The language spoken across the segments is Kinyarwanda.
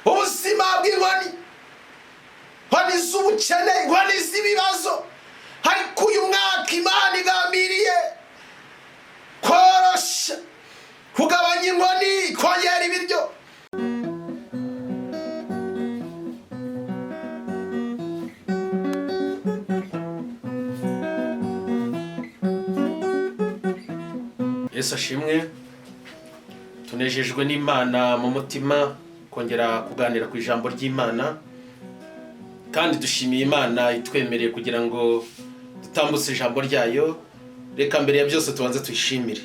ubuzima bw'inkoni, inkoni z'ubukene, inkoni z'ibibazo. Ariko uyu mwaka Imana igambiriye korosha, kugabanya inkoni, kongera ibiryo. Yesu ashimwe. Tunejejwe n'Imana mu mutima kongera kuganira ku ijambo ry'Imana, kandi dushimiye Imana itwemereye kugira ngo dutambutse ijambo ryayo. Reka mbere ya byose tubanze tuyishimire.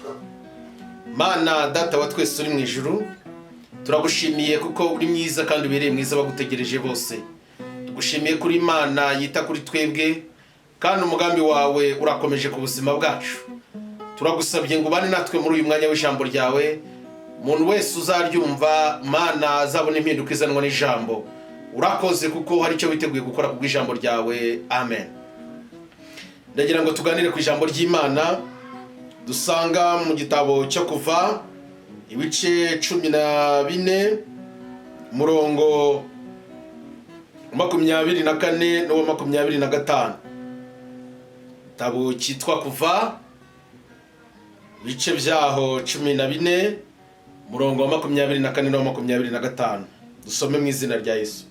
Mana data wa twese uri mu ijuru, turagushimiye kuko uri mwiza kandi ubereye mwiza bagutegereje bose. Tugushimiye kuri Imana yita kuri twebwe, kandi umugambi wawe urakomeje ku buzima bwacu. Turagusabye ngo ubane natwe muri uyu mwanya w'ijambo ryawe. Umuntu wese uzaryumva Mana azabona impinduka izanwa n'ijambo. Urakoze kuko hari icyo witeguye gukora ku bw'ijambo ryawe. Amen. Ndagira ngo tuganire ku ijambo ry'Imana dusanga mu gitabo cyo Kuva ibice 14 murongo 24 no 25. Gitabo cyitwa Kuva ibice byaho 14 murongo 24 no 25. Dusome mu izina rya Yesu.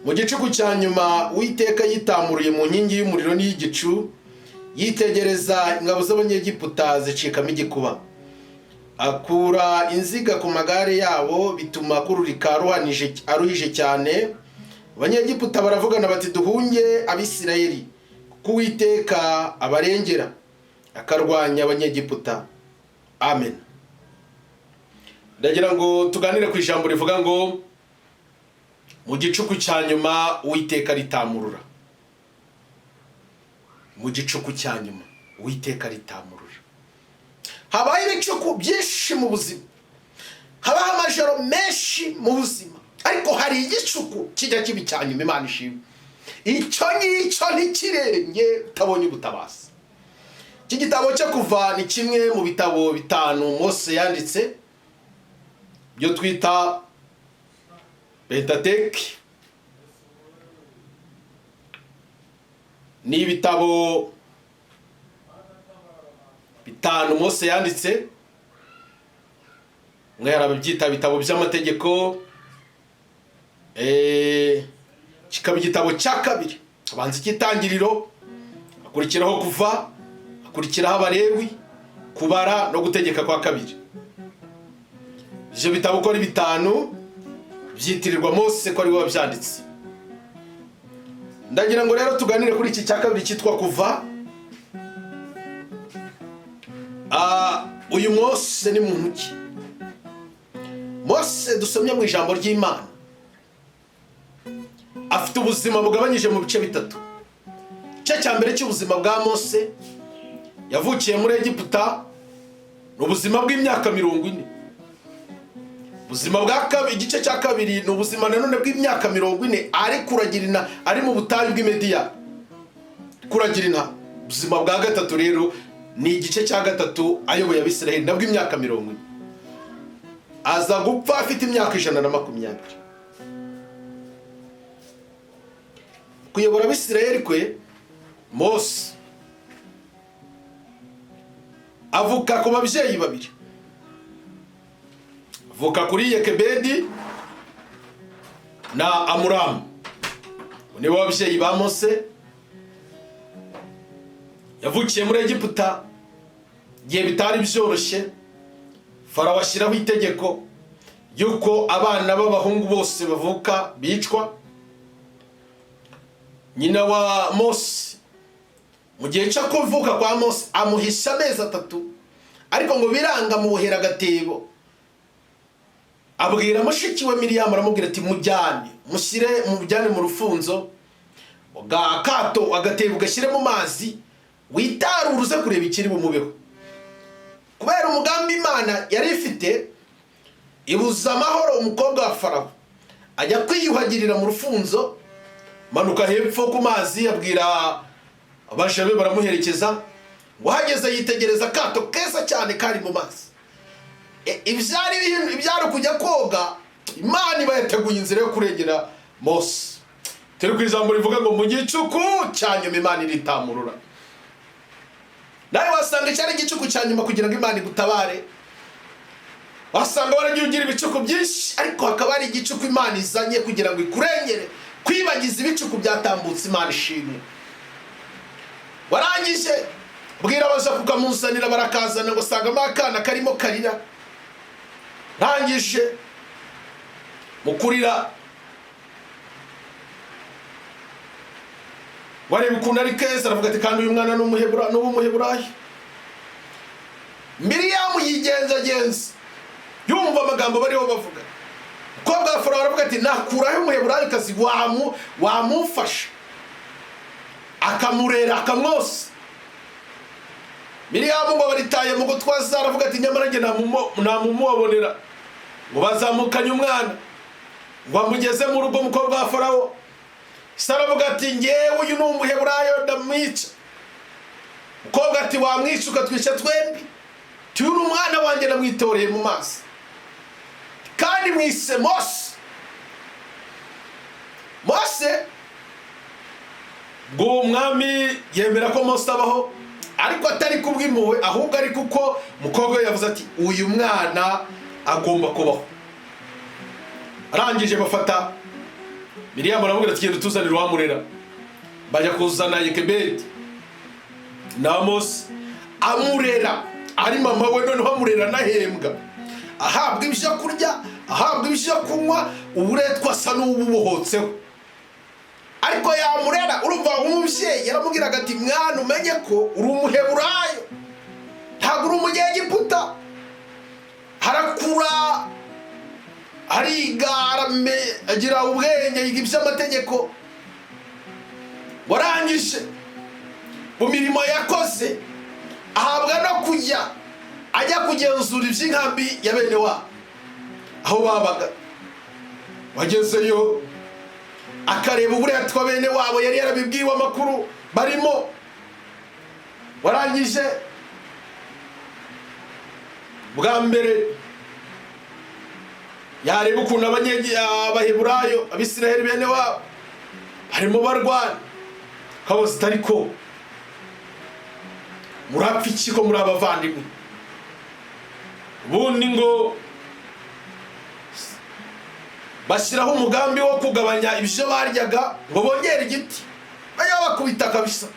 Mu gicuku cya nyuma Uwiteka yitamuriye mu nkingi y'umuriro n'iy'igicu, yitegereza ingabo z'Abanyegiputa zicikamo igikuba. Akura inziga ku magare yabo, bituma kururika aruhije cyane. Abanyegiputa baravugana bati duhunge Abisirayeli, kuko Uwiteka abarengera akarwanya Abanyegiputa. Amen. Ndagira ngo tuganire ku ijambo rivuga ngo mu gicuku cya nyuma Uwiteka ritamurura. Mu gicuku cya nyuma Uwiteka ritamurura. Habaye ibicuku byinshi mu buzima, habaho amajoro menshi mu buzima, ariko hari igicuku kijya kibi cya nyuma. Imana ishimwe. Icyo ngicyo ntikirenge utabonye ubutabazi. Iki gitabo cyo Kuva ni kimwe mu bitabo 5 Mose yanditse, byo twita Pentateuch. Ni ibitabo 5 Mose yanditse. Mwera babyita bitabo by'amategeko. Kikaba igitabo cya kabiri. Abanza cy'itangiriro, akurikiraho Kuva, akurikiraho Abalewi, Kubara no Gutegeka kwa kabiri. Ibyo bitabo uko ari 5 byitirirwa Mose ko ari we wabyanditse. Ndagira ngo rero tuganire kuri iki cya kabiri cyitwa Kuva. Uyu Mose ni muntu ki? Mose dusomye mu ijambo ry'Imana afite ubuzima bugabanyije mu bice 3. Igice cya mbere cy'ubuzima bwa Mose, yavukiye muri Egiputa, n'ubuzima bw'imyaka 40. Ubuzima bwa kabiri, igice cya kabiri, ni ubuzima nanone bw'imyaka 40 ari kuragirina, ari mu butayu bw'Imediya kuragirina. Ubuzima bwa gatatu rero ni igice cya gatatu ayoboye Abisirayeli nabwo imyaka 40. Aza gupfa afite imyaka 120. Kuyobora Abisirayeli kwe Mose avuka ku babyeyi babiri. Avuka kuri Yekebedi na Amuramu, ni bo babyeyi ba Mose. Yavukiye muri Egiputa igihe bitari byoroshye. Farawo ashyiraho itegeko yuko abana b'abahungu bose bavuka bicwa. Nyina wa Mose mu gihe cyo kuvuka kwa Mose amuhisha amezi 3, ariko ngo biranga mu buhera gatebo. Abwira mushiki we Miriyamu, aramubwira ati mujyane mujyane mu rufunzo kato agatebo gashyire mu mazi, witaruruze kureba ikiri bumubeho. Kubera umugambi Imana yari ifite, ibuza amahoro umukobwa wa Farawo ajya kwiyuhagirira mu rufunzo, manuka hepfo ku mazi. Abwira abashabe baramuherekeza, ngo hageze yitegereza kato keza cyane kari mu mazi. ibyari kujya koga, Imana iba yateguye inzira yo kurengera Mose. Turi ku ijambo rivuga ngo mu gicuku cya nyuma Imana iritamurura. Nawe wasanga icyari igicuku cya nyuma kugira ngo Imana igutabare. Wasanga waragiye ugira ibicuku byinshi, ariko hakaba ari igicuku Imana izanye kugira ngo ikurengere, kwibagiza ibicuku byatambutse. Imana ishimwe. Warangije bwira abaza kukamuzanira, barakazana ngo sangamo akana karimo karira. Rangije mukurira, wareba ukuntu ari keza, aravuga ati kandi uyu mwana n'umuheburayo. Miriyamu yigenzagenza yumva amagambo bariho bavuga. Umukobwa wa Farawo aravuga ati nakuraho umuheburayo kazi wamufasha akamurera akamwosa. Miriyamu ngo baritaye mu gutwaza, aravuga ati nyamara njye namumubonera ngo bazamukanye umwana ngo amugeze mu rugo. Umukobwa wa Farawo Sara aravuga ati ngewe uyu ni umuheburayo ndamwica. Umukobwa ati wamwica ukatwica twembi? Tuyu ni umwana wanjye namwitoreye mu mazi kandi mwise Mose. Mose ngo umwami yemera ko Mose abaho, ariko atari kubw'impuhwe, ahubwo ari kuko umukobwa we yavuze ati uyu mwana agomba kubaho. Arangije bafata Miriyamu aramubwira ati genda utuzanire uwamurera. Bajya kuzana Yokebedi na Mose amurera, ari mama we noneho amurera nahembwa, ahabwa ibyo kurya, ahabwa ibyo kunywa, uburetwa asa n'ububohotseho. Ariko yamurera, urumva umubyeyi yaramubwiraga ati mwana umenye ko uri umuheburayo, ntabwo uri umunyegiputa. Harakura, ariga, agira ubwenge, yiga iby'amategeko. Warangije mu mirimo yakoze ahabwa no kujya ajya kugenzura iby'inkambi ya bene wabo aho babaga. Wagezeyo akareba uburetwa bene wabo yari yarabibwiwe amakuru barimo. Warangije bwa mbere yareba ukuntu abaheburayo Abisiraheli bene wabo barimo barwana, kaboze ariko murapfa iki ko muri abavandimwe? Ubundi ngo bashyiraho umugambi wo kugabanya ibyo baryaga, ngo bongere igiti bajya bakubita kabisa,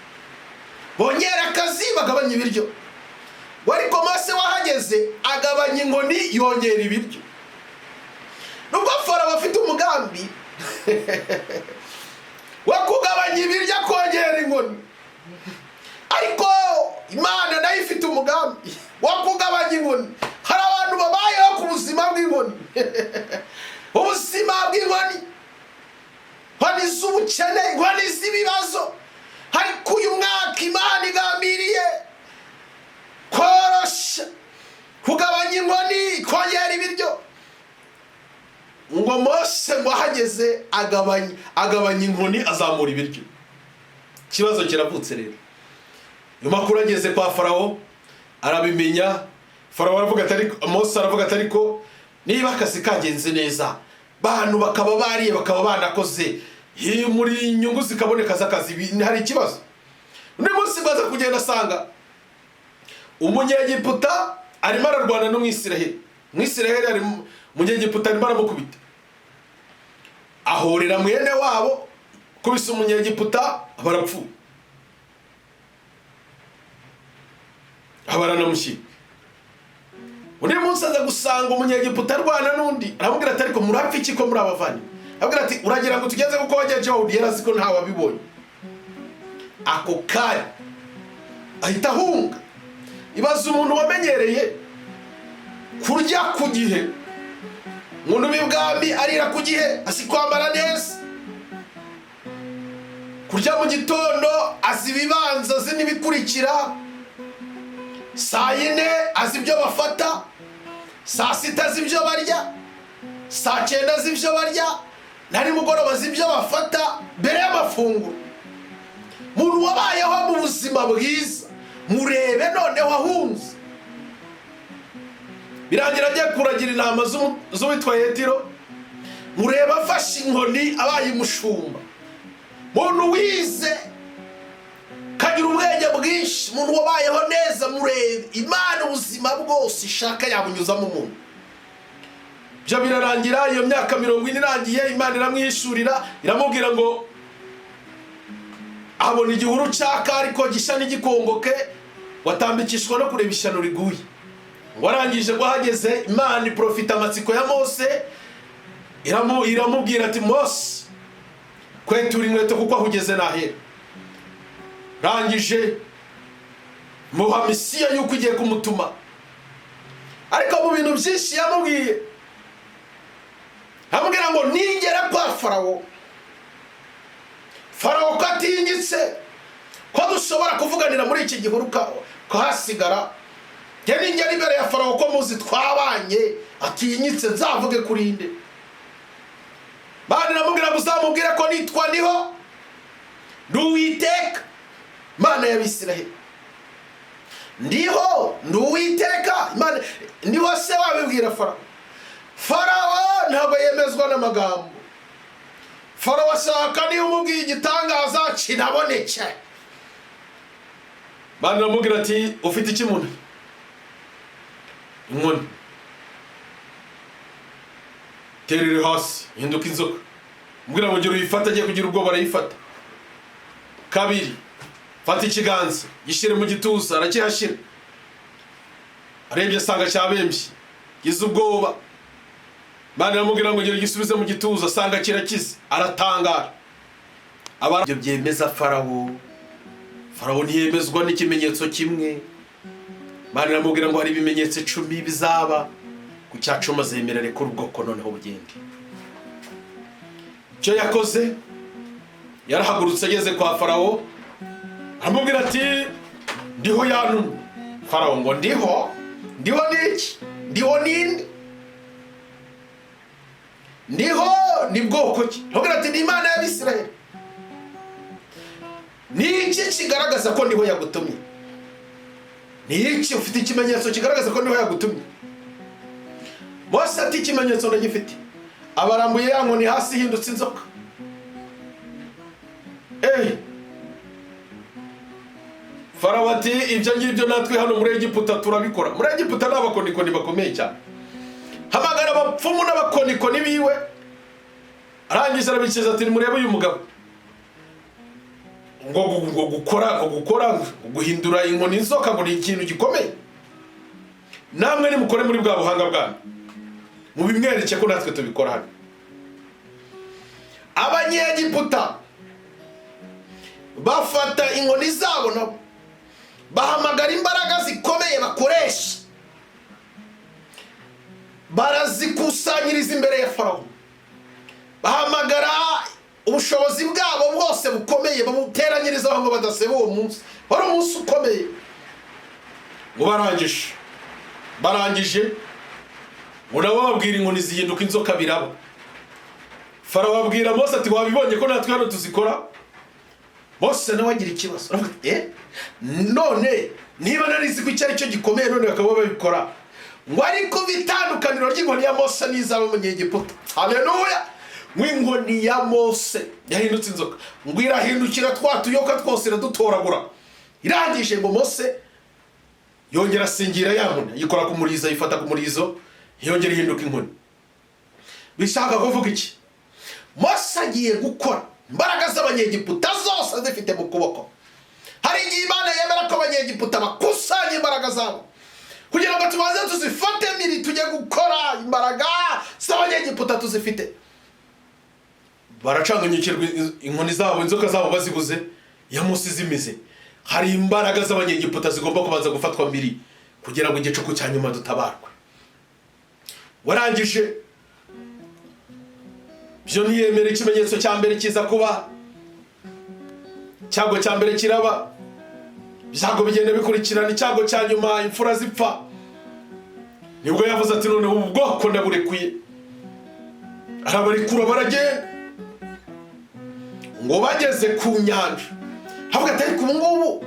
bongere akazi bagabanya ibiryo. Ariko Mose wahageze agabanya inkoni yongera ibiryo. Nubwo Farawo bafite umugambi wo kugabanya ibiryo akongera inkoni, ariko Imana nayo ifite umugambi wo kugabanya inkoni. Hari abantu babayeho ku buzima bw'inkoni ubuzima bw'inkoni, inkoni z'ubukene, inkoni z'ibibazo. Ariko uyu mwaka Imana igambiriye koroshya, kugabanya inkoni, kongera ibiryo. Ngo Mose ngo ahageze agabanya inkoni, azamura ibiryo. Ikibazo kiravutse rero. Nyuma makuru ageze kwa Farawo arabimenya. Farawo aravuga ati ariko Mose aravuga ati ariko niba akazi kagenze neza, bantu bakaba bariye bakaba banakoze, muri inyungu zikaboneka z'akazi, hari ikibazo. Undi munsi baza kugenda asanga umunyegiputa arimo ararwana n'umwisiraheli. Umwisiraheli ari umunyegiputa arimo aramukubita, ahorera mwene wabo kubisa umunyegiputa, barapfuye, abaranamushyira. Undi munsi aza gusanga umunyegiputa arwana n'undi, aramubwira ati ariko murapfa iki ko muri abavandimwe? Abwira ati uragira ngo tugeze kuko wagejeje aho yarazi ko ntawe abibonye. Ako kanya ahita ahunga. Ibaza umuntu wamenyereye kurya ku gihe, umuntu w'ibwami arira ku gihe, asi kwambara neza, kurya mu gitondo azi ibibanza azi n'ibikurikira, saa yine azi ibyo bafata, saa sita azi ibyo barya, saa cyenda azi ibyo barya, na nimugoroba azi ibyo bafata mbere y'amafunguro. Umuntu wabayeho mu buzima bwiza, murebe noneho ahunze. birangira agiye kuragira intama z'uwitwa Yetiro, mureba afashe inkoni abaye umushumba. Muntu wize kagira ubwenge bwinshi, muntu wabayeho neza, murebe Imana ubuzima bwose ishaka yabunyuzamo umuntu. Byo birarangira, iyo myaka 40 irangiye, Imana iramwishurira iramubwira ngo abona igihuru cyaka ariko gisha n'igikongoke, watambikishwa no kureba ishyano riguye. Warangije ngo hageze, Imana iprofita amatsiko ya Mose, iramubwira ati Mose, kwetura inkweto kuko ahugeze nahera. Rangije muha misiya yuko igiye kumutuma, ariko mu bintu byinshi yamubwiye, amubwira ngo ningera kwa Farawo, Farawo katinyitse ko dushobora kuvuganira muri iki gihuru kahasigara, ningera imbere ya Farawo ko muzi twabanye atinyitse, nzavuge kuri nde? Bandi namubwira ngo uzamubwire ko nitwa Ndiho ndi Uwiteka Imana y'Abisiraheli. Ndiho ndi Uwiteka Imana, niho se wabibwira Farawo. Farawo ntabwo yemezwa n'amagambo. Farawo ashaka niyo umubwiye igitangaza kinaboneke. Bandi namubwira ati ufite iki muntu? Inkoni. Terere hasi, hinduka inzoka. Mbwira ngo ngira uyifata, agiye kugira ubwoba arayifata. Kabiri, fata ikiganza, gishire mu gituza, arakihashira. Arebye asanga cyabembye, gize ubwoba. Bandi namubwira ngo ngira gisubize mu gituza, asanga kirakize, aratangara. Ibyo byemeza Farawo. Farawo ntiyemezwa n'ikimenyetso kimwe. Bandi namubwira ngo hari ibimenyetso 10 bizaba, ku cyacuma zemerere ko ubwoko noneho bugende. Cyo yakoze, yarahagurutse ageze kwa Farawo, amubwira ati Ndiho yantumye. Farawo ngo Ndiho niki? Ndiho ninde? Ndiho ni bwoko ki? Amubwira ati ni Imana y'Abisiraheli. Niki kigaragaza ko Ndiho yagutumye? Niki ufite ikimenyetso kigaragaza ko Ndiho yagutumye? Mose ati ikimenyetso ndagifite. Abarambuye ya nkoni hasi hindutse inzoka. Farawo ati ibyo ngibyo natwe hano muri Egiputa turabikora. Muri Egiputa n'abakonikoni bakomeye cyane. Hamagara abapfumu n'abakonikoni biwe. Arangije arabikiza ati murebe uyu mugabo. Ngo gukora guhindura inkoni inzoka ngo ni ikintu gikomeye. Namwe nimukore muri bwa buhanga bwanyu. Mubimwereke ko natwe tubikora hano. Abanyegiputa bafata inkoni zabo nabo bahamagara imbaraga zikomeye bakoresha, barazikusanyiriza imbere ya Farawo. Bahamagara ubushobozi bwabo bwose bukomeye babuteranyiriza aho ngo badaseba uwo munsi. Wari umunsi ukomeye. Ngo barangije urababwira inkoni zihinduka inzoka biraba. Farawo abwira Mose ati wabibonye ko natwe hano tuzikora? Mose nawe agira ikibazo. None niba narizi ko icyo ari cyo gikomeye none bakaba babikora, ngo ariko bitandukaniro ry'inkoni ya Mose n'izaba Munyegiputa. Haleluya! Inkoni ya Mose yahindutse inzoka, ngo irahindukira twatuyoka twose iradutoragura. Irangije ngo Mose yongera asingira ya nkoni, yikora ku murizo, yifata ku murizo, yongera ihinduka inkoni. Bishaka kuvuga iki? Mose agiye gukora imbaraga z'Abanyegiputa zose zifite mu kuboko. Hari igihe Imana yemera ko Abanyegiputa bakusanya imbaraga zabo kugira ngo tubanze tuzifate miri tujye gukora imbaraga z'Abanyegiputa tuzifite. Baracanganyikirwa inkoni zabo, inzoka zabo bazibuze, ya Mose zimize. Hari imbaraga z'Abanyegiputa zigomba kubanza gufatwa mbiri kugira ngo igicuku cya nyuma dutabarwe. Warangije byo ntiyemera ikimenyetso cya mbere kiza kuba, cyago cya mbere kiraba, byago bigenda bikurikirana, icyago cya nyuma imfura zipfa. Nibwo yavuze ati none ubu bwoko ndaburekuye. Arabarekura baragenda. Ngo bageze ku nyanja, havuga ati ariko ubu ngubu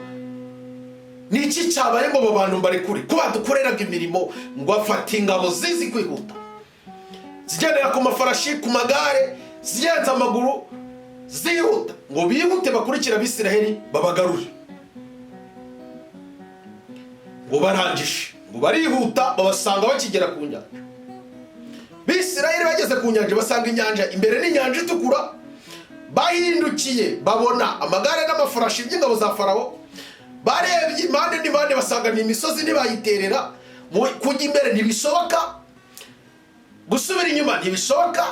ni iki cyabaye ngo abo bantu barekure ko badukoreraga imirimo ngo afate ingabo zizi kwihuta zigendera ku mafarashi ku magare zigenza amaguru zihuta ngo bihute bakurikira Abisiraheli babagarure ngo barangije ngo barihuta babasanga bakigera ku nyanja. Abisiraheli bageze ku nyanja basanga inyanja imbere n'inyanja itukura, bahindukiye babona amagare n'amafarashi by'ingabo za Farawo, barebye impande n'impande basanga ni imisozi ntibayiterera, kujya imbere ntibishoboka, gusubira inyuma ntibishoboka,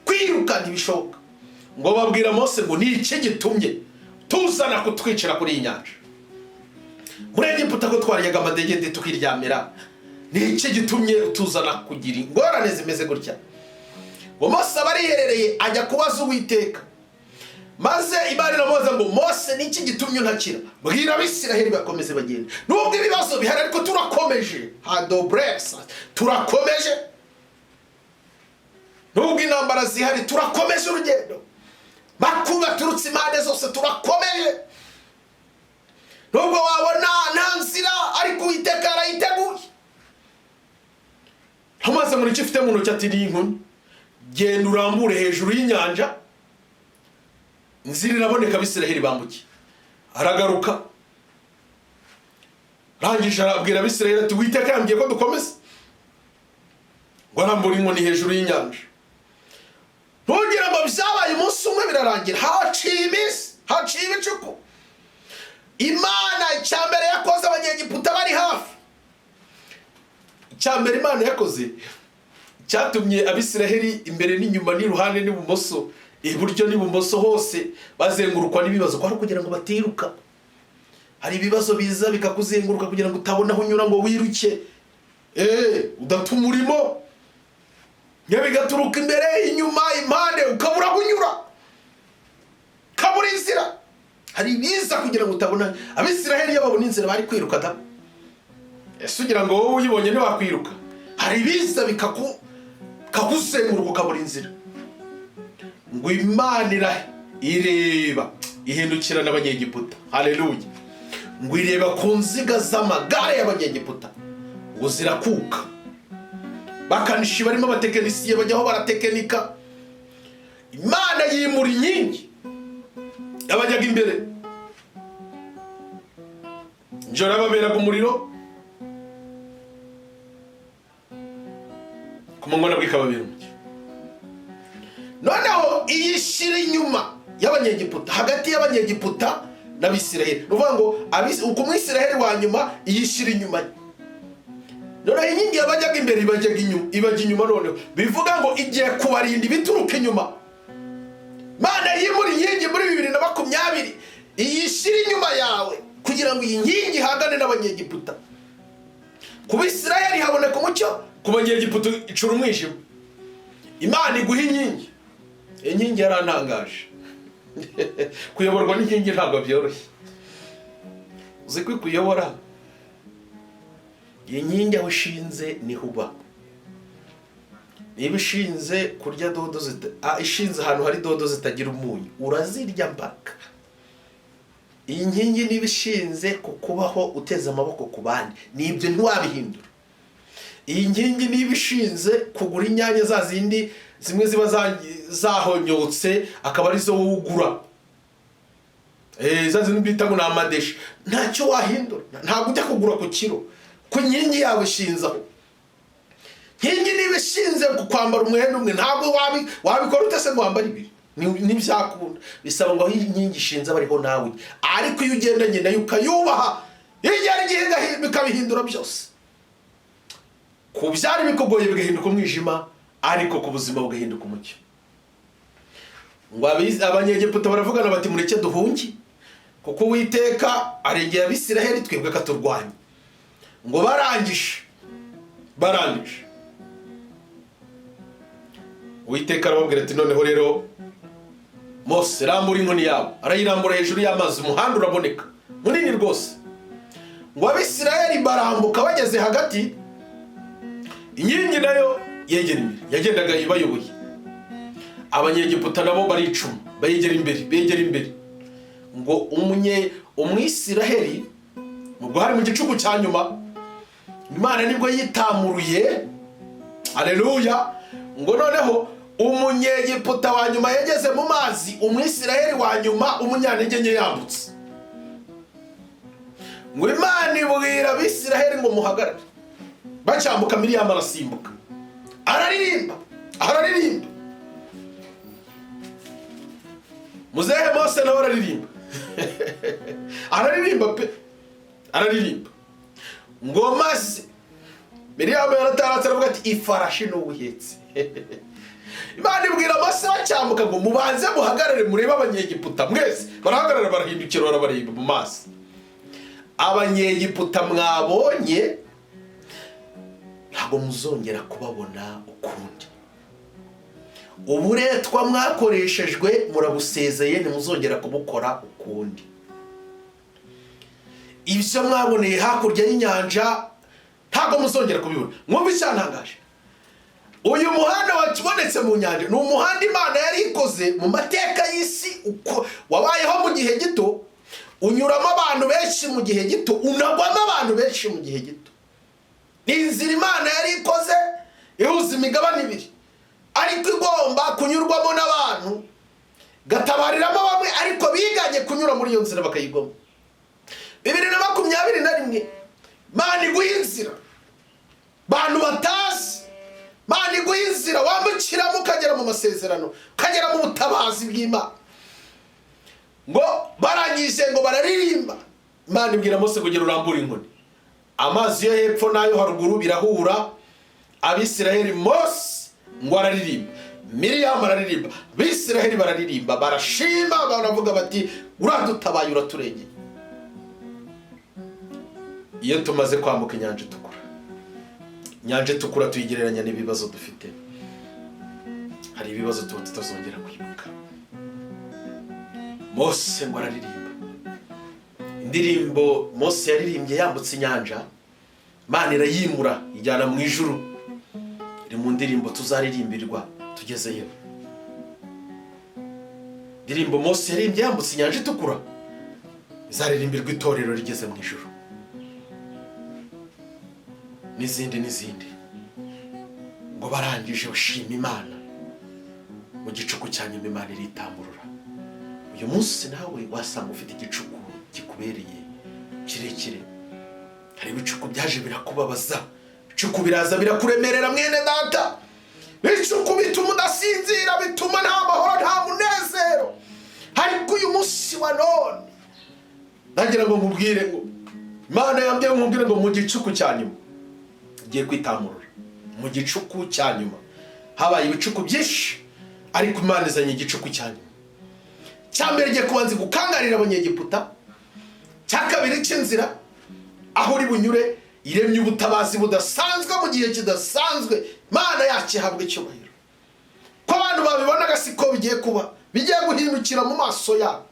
kwiruka ntibishoboka. Ngo babwira Mose ngo ni iki gitumye tuzana kutwicira kuri iyi nyanja? Muri Egiputa ko twaryaga amadegede tukiryamira, ni iki gitumye tuzana kugira ingorane zimeze gutya? Ngo Mose bariherereye ajya kubaza Uwiteka, maze Imana iramubaza ngo Mose ni iki gitumye untakira? Bwira Abisiraheli bakomeze bagende. Nubwo ibibazo bihari ariko turakomeje, hadobresa turakomeje. Nubwo intambara zihari turakomeje urugendo, makuba turutse impande zose turakomeje. Nubwo wabona nta nzira ariko Uwiteka arayiteguye. Hamaze muri cyo ufite mu ntoki ati ni inkoni, genda urambure hejuru y'inyanja, inzira iraboneka Abisiraheli bambuke. Aragaruka rangije arabwira Abisiraheli ati Uwiteka yambwiye ko dukomeze. Ngo arambura inkoni hejuru y'inyanja. Ntugira ngo byabaye umunsi umwe birarangira, haciye iminsi, haciye ibicuku. Imana icyambere yakoze Abanyegiputa bari hafi. Icyambere Imana yakoze cyatumye Abisiraheli imbere n'inyuma n'iruhande n'ibumoso, iburyo n'ibumoso hose bazengurukwa n'ibibazo, kwari kugira ngo batiruka. Hari ibibazo biza bikakuzenguruka kugira ngo utabona aho unyura ngo wiruke, udata umurimo, nyabigaturuka imbere inyuma impande ukabura kunyura, kabura inzira. Hari ibiza kugira ngo utabona. Abisiraheli iyo babona inzira bari kwiruka da. Ese ugira ngo wowe uyibonye ntiwakwiruka? Hari ibiza bikakuzenguruka ukabura inzira. Ngo Imana ireba ihindukira n'Abanyegiputa. Haleluya. Ngo ireba ku nziga z'amagare y'Abanyegiputa ngo zirakuka. Bakanishi barimo abatekinisiye bajyaho baratekinika. Imana yimura inkingi abajyaga imbere, njora baberaga umuriro, ku manywa nabwo ikababera umucyo. Noneho iyishira inyuma y'Abanyegiputa, hagati y'Abanyegiputa n'Abisiraheli. Nuvuga ngo uko Umwisiraheli wa nyuma iyishira inyuma. Noneho inkingi yabajyaga imbere ibajya inyuma. Noneho bivuga ngo igiye kubarinda ibituruka inyuma. Mana yimura inkingi muri 2020 iyishira inyuma yawe kugira ngo iyi nkingi ihangane n'Abanyegiputa. Ku Bisiraheli haboneka umucyo, ku Banyegiputa icura umwijima. Imana iguha inkingi. Inkingi yarantangaje. Kuyoborwa n'inkingi ntabwo byoroshye. Uzi ko kuyobora iyi nkingi aho ishinze niho uba. Niba ishinze kurya dodo ishinze ahantu hari dodo zitagira umunyu, urazirya mpaka. Iyi nkingi niba ishinze kukubaho uteze amaboko ku bandi, nibyo ntiwabihindura. Iyi nkingi niba ishinze kugura inyanya za zindi zimwe ziba zahonyotse akaba arizo wugura, za zindi bita ngo n'amadesha, ntacyo wahindura. Ntabwo ujya kugura ku kiro, ku nkingi yawe ishinzaho. Nkingi niba ishinze kwambara umwenda umwe, ntabwo wabikora utese ngo wambare ibiri, ntibyakunda. Bisaba ngo aho inkingi ishinze bariho nawe, ariko iyo ugendanye nayo ukayubaha, igera igihe bikabihindura byose. Ku byari bikugoye bigahinduka umwijima, ariko ku buzima bugahinduka umucyo. Ngo Abanyegiputa baravugana bati mureke duhungi, kuko Uwiteka arengeye Abisiraheli twebwe katurwanya. Ngo barangije Uwiteka arababwira ati noneho rero Mose rambura inkoni yawe. Arayirambura hejuru y'amazi, umuhanda uraboneka munini rwose. Ngo Abisiraheli barambuka bageze hagati, inkingi nayo yegera imbere, yagendaga ibayoboye. Abanyegiputa nabo baricuma begera imbere. Ngo Umwisiraheli ubwo hari mu gicuku cya nyuma, Imana nibwo yitamuruye, haleluya, ngo noneho umunyegiputa wa nyuma yageze mu mazi, umwisiraheli wa nyuma umunyantege nke yambutse. Ngo Imana ibwira abisiraheli ngo muhagarare. Bacyambuka, Miriyamu arasimbuka, araririmba. Muzehe Mose nawe araririmba. Araririmba. Ngo maze Miriyamu yarataratse aravuga ati ifarashi n'ubuhetse. Imana ibwira Mose bacyambuka ngo mubanze muhagarare murebe abanyegiputa. Mwese barahagarara, barahindukira, barabareba mu maso. Abanyegiputa mwabonye ntabwo muzongera kubabona ukundi. Uburetwa mwakoreshejwe murabusezeye, ntimuzongera kubukora ukundi. Ibyo mwaboneye hakurya y'inyanja ntabwo muzongera kubibona. Mwumva icyantangaje, uyu muhanda wakibonetse mu nyanja ni umuhanda Imana yari ikoze mu mateka y'isi, uko wabayeho mu gihe gito, unyuramo abantu benshi mu gihe gito, unagwamo abantu benshi mu gihe gito. Ni inzira Imana yari ikoze ihuza imigabane ibiri, ariko igomba kunyurwamo n'abantu, gatabariramo bamwe ariko biganye kunyura muri iyo nzira bakayigwamo. 2021 Imana iguha inzira bantu batazi, Imana iguha inzira wambukiramo ukagera mu masezerano, ukagera mu butabazi bw'Imana. Ngo barangije ngo bararirimba, Imana ibwira Mose kugira urambura inkoni. Amazi yo hepfo nayo haruguru birahura, abisiraheli Mose ngo araririmba, Miriyamu araririmba, abisiraheli bararirimba, barashima, baravuga bati uradutabaye, uraturengeye. Iyo tumaze kwambuka inyanja itukura, inyanja itukura tuyigereranya n'ibibazo dufite. Hari ibibazo tuba tutazongera kwibuka. Mose ngo araririmba indirimbo Mose yaririmbye yambutse inyanja, Imana irayimura ijyana mu ijuru. Iri mu ndirimbo tuzaririmbirwa tugezeyo. Indirimbo Mose yaririmbye yambutse inyanja itukura izaririmbirwa itorero rigeze mu ijuru, n'izindi. Ngo barangije bashima Imana, mu gicuku cya nyuma Imana iritamburura. Uyu munsi nawe wasanga ufite igicuku kikubereye kirekire. Hari ibicuku byaje birakubabaza, ibicuku biraza birakuremerera mwene data, ibicuku bituma udasinzira, bituma nta mahoro nta munezero. Ariko uyu munsi wa none nagira ngo nkubwire ngo Imana yambwiye nkubwire ngo mu gicuku cya nyuma igiye kwitamurura. Mu gicuku cya nyuma habaye ibicuku byinshi, ariko Imana izanye igicuku cya nyuma. Cyambere giye kubanza gukangarira abanyegiputa, cyakabiri cy'inzira aho uri bunyure iremye ubutabazi budasanzwe mu gihe kidasanzwe. Imana yacu ihabwa icyubahiro. Ko abantu babibonaga siko bigiye kuba, bigiye guhindukira mu maso yabo.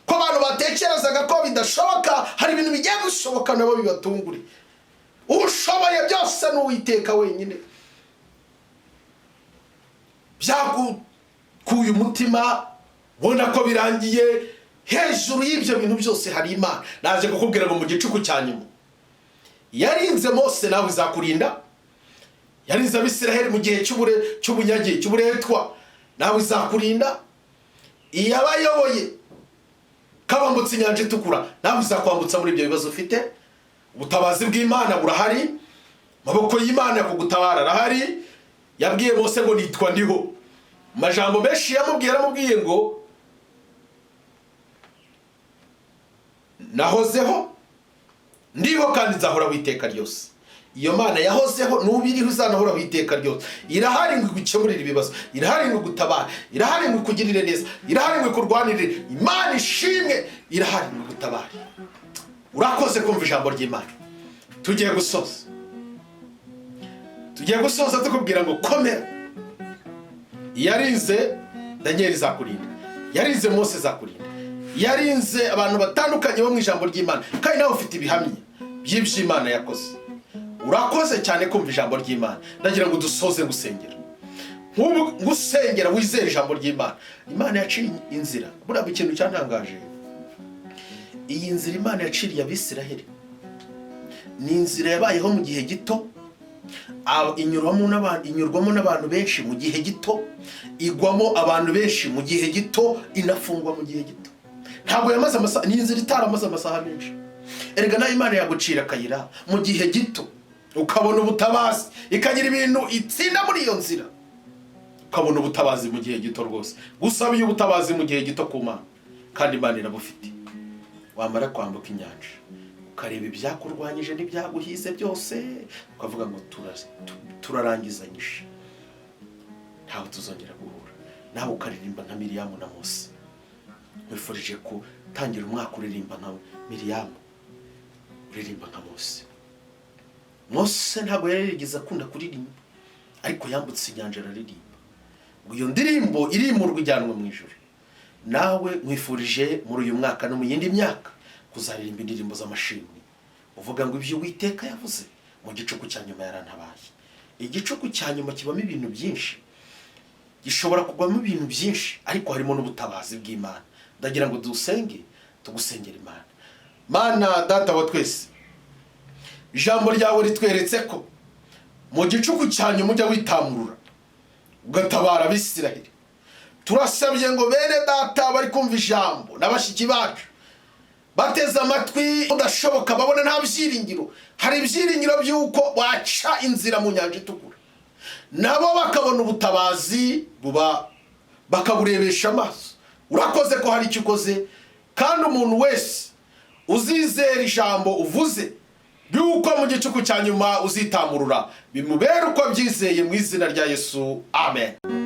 Ko abantu batekerezaga ko bidashoboka, hari ibintu bigiye gushoboka nabo bibatungure. Ushoboye byose n'Uwiteka wenyine. Byagukuye umutima, ubona ko birangiye, hejuru y'ibyo bintu byose hari Imana. Naje kukubwira ngo mu gicuku cya nyuma yarinze Mose nawe izakurinda, yarinze abisiraheli mu gihe cy'ubunyage cy'uburetwa nawe izakurinda, iyabayoboye kabambutse inyanja itukura nawe izakwambutsa muri ibyo bibazo ufite. Ubutabazi bw'Imana burahari, maboko y'Imana kugutabara arahari. Yabwiye Mose ngo nitwa ndiho. Majambo menshi yaramubwiye ngo nahozeho ndiho kandi nzahora witeka ryose. Iyo Mana yahozeho n'ubiriho izanahora witeka ryose. Irahari ngo gukemurira ibibazo, irahari ngo gutabara, irahari ngo kugirire neza, irahari ngo kurwanirire. Imana ishimwe, irahari ngo gutabara. Urakoze kumva ijambo ry'Imana. Tugiye gusoza tukubwira ngo komera. Yarinze Daniel izakurinda, yarinze Mose izakurinda, yarinze abantu batandukanye bo mu ijambo ry'Imana, kandi nawe ufite ibihamya by'ibyo Imana yakoze. Urakoze cyane kumva ijambo ry'Imana. Ndagira ngo dusoze gusengera. Gusengera wizera ijambo ry'Imana. Imana yaciye inzira. Buriya ikintu cyantangaje, iyi nzira Imana yaciriye abisiraheli ni inzira yabayeho mu gihe gito, inyurwamo n'abantu benshi mu gihe gito, igwamo abantu benshi mu gihe gito, inafungwa mu gihe gito. Ntabwo yamaze amasaha, ni inzira itaramaze amasaha menshi. Erega nayo Imana yagucira akayira mu gihe gito, ukabona ubutabazi, ikagira ibintu itsinda muri iyo nzira, ukabona ubutabazi mu gihe gito rwose. Gusaba iyo ubutabazi mu gihe gito ku Mana, kandi Imana irabufite. Wamara kwambuka inyanja, ukareba ibyakurwanyije n'ibyaguhize byose, ukavuga ngo turarangizanyije, ntawe tuzongera guhura. Nawe ukaririmba nka Miriyamu na Mose. Nkwifurije gutangira umwaka uririmba nka Miriyamu, uririmba nka Mose. Mose ntabwo yarigeze akunda kuririmba, ariko yambutse inyanja araririmba. Ngo iyo ndirimbo irimurwa ijyanwa mu ijuru. Nawe nkwifurije muri uyu mwaka no mu yindi myaka kuzaririmba indirimbo z'amashimwe, uvuga ngo ibyo Uwiteka yavuze mu gicuku cya nyuma yarantabaye. Igicuku cya nyuma kibamo ibintu byinshi, gishobora kugwamo ibintu byinshi, ariko harimo n'ubutabazi bw'Imana. Ndagira ngo tugusengera Imana. Mana Data wa twese, ijambo ryawe ritweretse ko mu gicuku cya nyuma ujya witamurura ugatabara Abisiraheli. Turasabye ngo bene Data bari kumva ijambo n'abashiki bacu bateze amatwi udashoboka, babona nta byiringiro, hari ibyiringiro by'uko waca inzira mu nyanja itukura, nabo bakabona ubutabazi bakaburebesha amaso. Urakoze ko hari icyo ukoze, kandi umuntu wese uzizera ijambo uvuze by'uko mu gicuku cya nyuma uzitamurura, bimubere uko byizeye mu izina rya Yesu, amen.